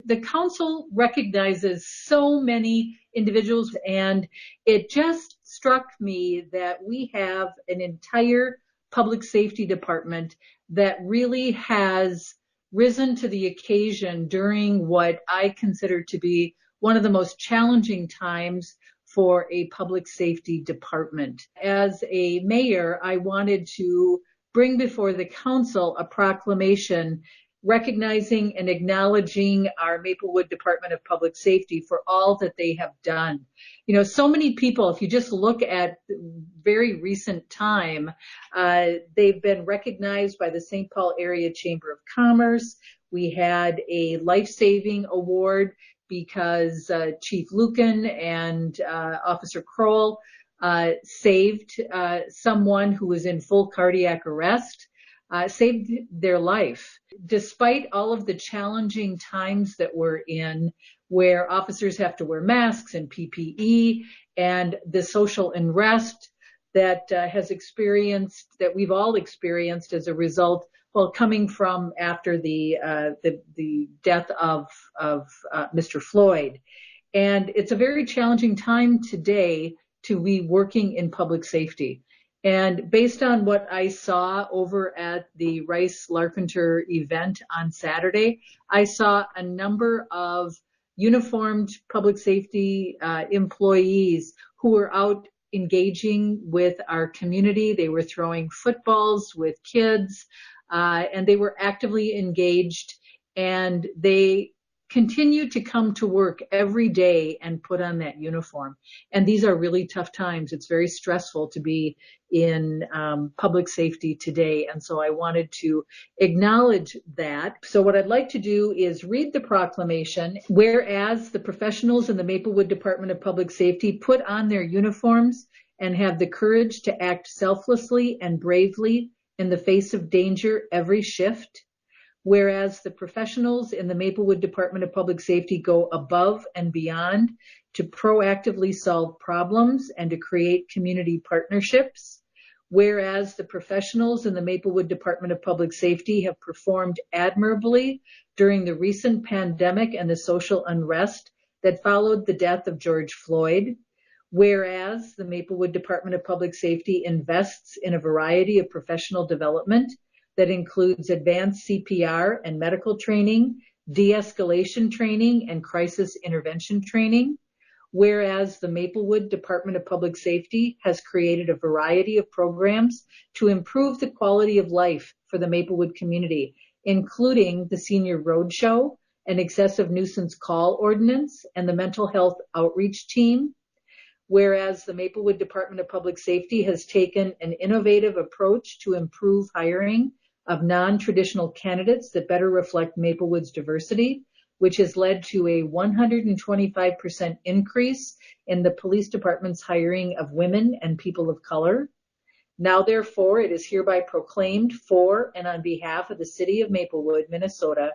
The council recognizes so many individuals, and it just struck me that we have an entire public safety department that really has risen to the occasion during what I consider to be one of the most challenging times for a public safety department. As a mayor, I wanted to bring before the council a proclamation recognizing and acknowledging our Maplewood Department of Public Safety for all that they have done. You know, so many people, if you just look at very recent time, they've been recognized by the St. Paul Area Chamber of Commerce. We had a life-saving award because Chief Lucan and Officer Kroll saved someone who was in full cardiac arrest. Saved their life. Despite all of the challenging times that we're in, where officers have to wear masks and PPE, and the social unrest that that we've all experienced as a result, well, coming from after the death of Mr. Floyd. And it's a very challenging time today to be working in public safety. And based on what I saw over at the Rice Larpenteur event on Saturday, I saw a number of uniformed public safety employees who were out engaging with our community. They were throwing footballs with kids, and they were actively engaged, and they continue to come to work every day and put on that uniform. And these are really tough times. It's very stressful to be in public safety today. And so I wanted to acknowledge that. So what I'd like to do is read the proclamation. Whereas the professionals in the Maplewood Department of Public Safety put on their uniforms and have the courage to act selflessly and bravely in the face of danger every shift. Whereas the professionals in the Maplewood Department of Public Safety go above and beyond to proactively solve problems and to create community partnerships. Whereas the professionals in the Maplewood Department of Public Safety have performed admirably during the recent pandemic and the social unrest that followed the death of George Floyd. Whereas the Maplewood Department of Public Safety invests in a variety of professional development that includes advanced CPR and medical training, de-escalation training, and crisis intervention training. Whereas the Maplewood Department of Public Safety has created a variety of programs to improve the quality of life for the Maplewood community, including the Senior Roadshow, an excessive nuisance call ordinance, and the mental health outreach team. Whereas the Maplewood Department of Public Safety has taken an innovative approach to improve hiring of non-traditional candidates that better reflect Maplewood's diversity, which has led to a 125% increase in the police department's hiring of women and people of color. Now, therefore, it is hereby proclaimed for and on behalf of the City of Maplewood, Minnesota,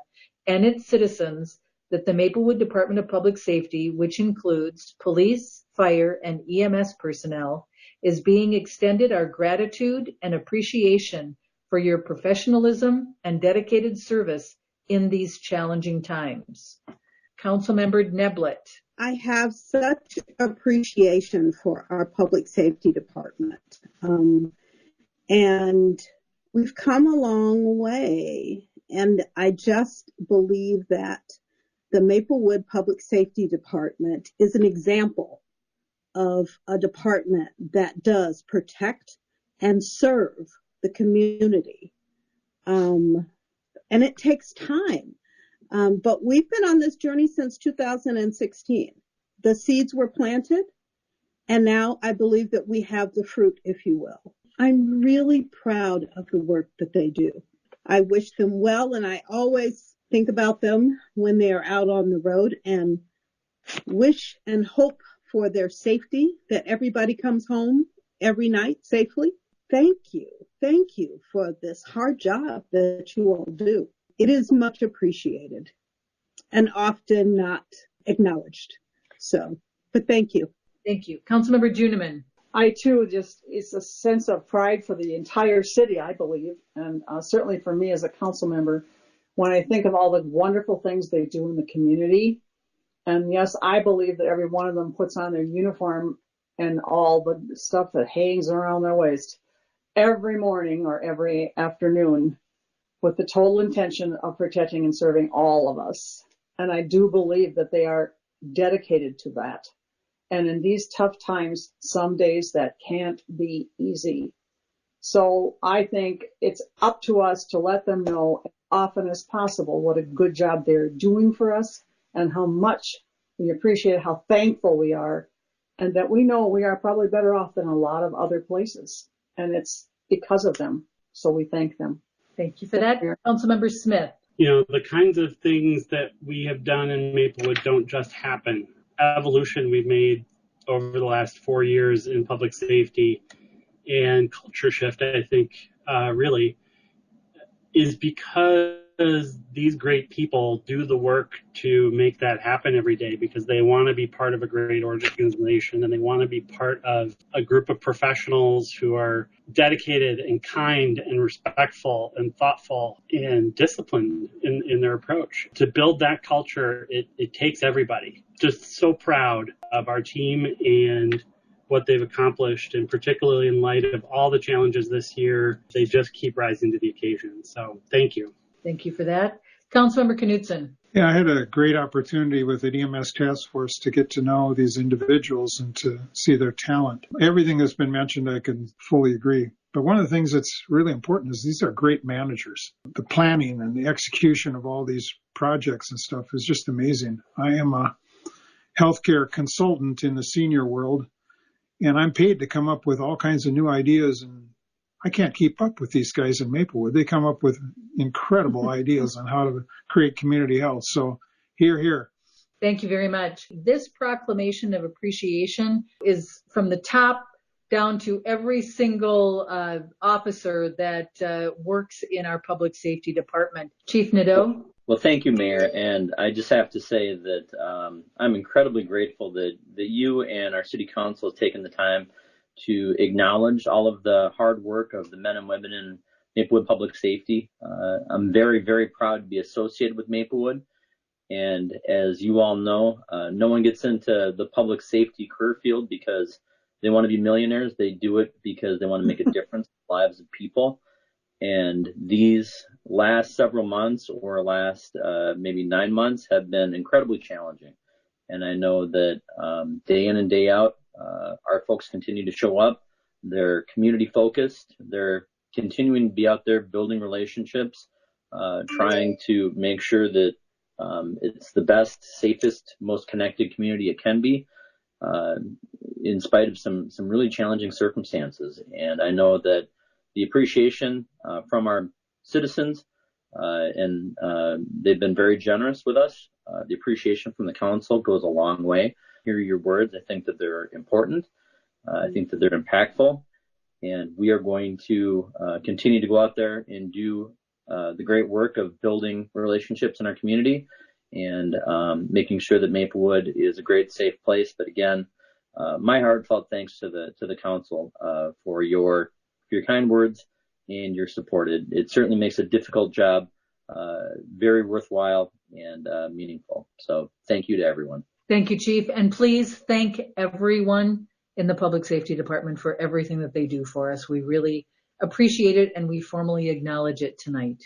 and its citizens that the Maplewood Department of Public Safety, which includes police, fire, and EMS personnel, is being extended our gratitude and appreciation for your professionalism and dedicated service in these challenging times. Councilmember Neblett. I have such appreciation for our public safety department. And we've come a long way. And I just believe that the Maplewood Public Safety Department is an example of a department that does protect and serve the community. And it takes time. But we've been on this journey since 2016. The seeds were planted, and now I believe that we have the fruit, if you will. I'm really proud of the work that they do. I wish them well, and I always think about them when they are out on the road and wish and hope for their safety, that everybody comes home every night safely. Thank you. Thank you for this hard job that you all do. It is much appreciated and often not acknowledged. But thank you. Thank you. Councilmember Juniman. I too it's a sense of pride for the entire city, I believe, and certainly for me as a council member. when I think of all the wonderful things they do in the community. And yes, I believe that every one of them puts on their uniform and all the stuff that hangs around their waist every morning or every afternoon with the total intention of protecting and serving all of us. And I do believe that they are dedicated to that. And in these tough times, some days that can't be easy. So I think it's up to us to let them know as often as possible what a good job they're doing for us and how much we appreciate, how thankful we are, and that we know we are probably better off than a lot of other places. And it's because of them. So we thank them. Thank you for that. Councilmember Smith. The kinds of things that we have done in Maplewood don't just happen. Evolution we've made over the last 4 years in public safety and culture shift, I think, really is because these great people do the work to make that happen every day, because they want to be part of a great organization and they want to be part of a group of professionals who are dedicated and kind and respectful and thoughtful and disciplined in their approach. To build that culture, it takes everybody. Just so proud of our team and what they've accomplished, and particularly in light of all the challenges this year, they just keep rising to the occasion. So thank you. Thank you for that. Councilmember Knutson. Yeah, I had a great opportunity with the EMS task force to get to know these individuals and to see their talent. Everything that's been mentioned, I can fully agree. But one of the things that's really important is these are great managers. The planning and the execution of all these projects and stuff is just amazing. I am a healthcare consultant in the senior world, and I'm paid to come up with all kinds of new ideas, and I can't keep up with these guys in Maplewood. They come up with incredible ideas on how to create community health. So here. Thank you very much. This proclamation of appreciation is from the top down to every single officer that works in our public safety department. Chief Nadeau? Well, thank you, Mayor. And I just have to say that I'm incredibly grateful that you and our city council have taken the time to acknowledge all of the hard work of the men and women in Maplewood Public Safety. I'm very, very proud to be associated with Maplewood. And as you all know, no one gets into the public safety career field because they want to be millionaires. They do it because they want to make a difference in the lives of people. And these last several months or last maybe 9 months have been incredibly challenging. And I know that day in and day out, our folks continue to show up. They're community focused. They're continuing to be out there building relationships, trying to make sure that it's the best, safest, most connected community it can be, in spite of some really challenging circumstances. And I know that the appreciation from our citizens, and they've been very generous with us. The appreciation from the council goes a long way. Hear your words. I think that they're important. I think that they're impactful. And we are going to continue to go out there and do the great work of building relationships in our community and making sure that Maplewood is a great, safe place. But again, my heartfelt thanks to the council for your kind words and your support. It certainly makes a difficult job very worthwhile and meaningful. So thank you to everyone. Thank you, Chief. And please thank everyone in the Public Safety Department for everything that they do for us. We really appreciate it, and we formally acknowledge it tonight.